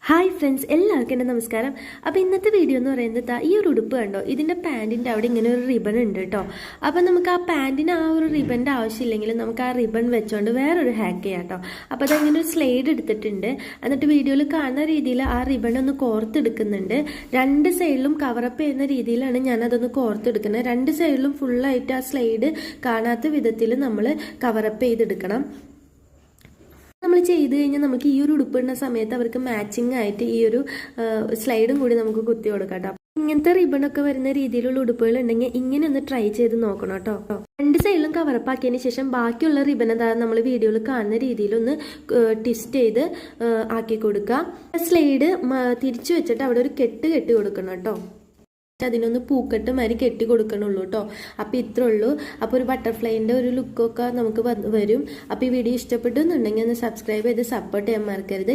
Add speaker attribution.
Speaker 1: Hi friends, എല്ലാവർക്കും എൻ്റെ നമസ്കാരം. അപ്പോൾ ഇന്നത്തെ വീഡിയോ എന്ന് പറയുന്നത് ഈ ഒരു ഉടുപ്പ് കണ്ടോ, ഇതിൻ്റെ പാൻറ്റിൻ്റെ അവിടെ ഇങ്ങനെ ഒരു റിബൺ ഉണ്ട് കേട്ടോ. അപ്പോൾ നമുക്ക് ആ പാൻറ്റിന് ആ ഒരു റിബണിൻ്റെ ആവശ്യമില്ലെങ്കിൽ നമുക്ക് ആ റിബൺ വെച്ചുകൊണ്ട് വേറൊരു ഹാക്ക് ചെയ്യാം കേട്ടോ. അപ്പോൾ അതങ്ങനെ ഒരു സ്ലൈഡ് എടുത്തിട്ടുണ്ട്. എന്നിട്ട് വീഡിയോയിൽ കാണുന്ന രീതിയിൽ ആ റിബൺ ഒന്ന് കോർത്തെടുക്കുന്നുണ്ട്. രണ്ട് സൈഡിലും കവറപ്പ് ചെയ്യുന്ന രീതിയിലാണ് ഞാനതൊന്ന് കോർത്തെടുക്കുന്നത്. രണ്ട് സൈഡിലും ഫുള്ളായിട്ട് ആ സ്ലൈഡ് കാണാത്ത വിധത്തിൽ നമ്മൾ കവറപ്പ് ചെയ്തെടുക്കണം. നമ്മൾ ചെയ്ത് കഴിഞ്ഞാൽ നമുക്ക് ഈ ഒരു ഉടുപ്പിടുന്ന സമയത്ത് അവർക്ക് മാച്ചിങ് ആയിട്ട് ഈ ഒരു സ്ലൈഡും കൂടി നമുക്ക് കുത്തി കൊടുക്കാം കേട്ടോ. ഇങ്ങനത്തെ റിബണൊക്കെ വരുന്ന രീതിയിലുള്ള ഉടുപ്പുകൾ ഉണ്ടെങ്കിൽ ഇങ്ങനെ ഒന്ന് ട്രൈ ചെയ്ത് നോക്കണം കേട്ടോ. രണ്ട് സൈഡിലും കവറപ്പാക്കിയതിന് ശേഷം ബാക്കിയുള്ള റിബൺ അതായത് നമ്മൾ വീഡിയോയിൽ കാണുന്ന രീതിയിലൊന്ന് ട്വിസ്റ്റ് ചെയ്ത് ആക്കി കൊടുക്കുക. സ്ലൈഡ് തിരിച്ചു വെച്ചിട്ട് അവിടെ ഒരു കെട്ടി കൊടുക്കണം കേട്ടോ. അതിനൊന്ന് പൂക്കെട്ട് മാതിരി കെട്ടി കൊടുക്കണുള്ളൂ കേട്ടോ. അപ്പോൾ ഇത്രേ ഉള്ളൂ. അപ്പോൾ ഒരു ബട്ടർഫ്ലൈൻ്റെ ഒരു ലുക്കൊക്കെ നമുക്ക് വരും. അപ്പോൾ ഈ വീഡിയോ ഇഷ്ടപ്പെട്ടു എന്നുണ്ടെങ്കിൽ ഒന്ന് സബ്സ്ക്രൈബ് ചെയ്ത് സപ്പോർട്ട് ചെയ്യാൻ മറക്കരുത്.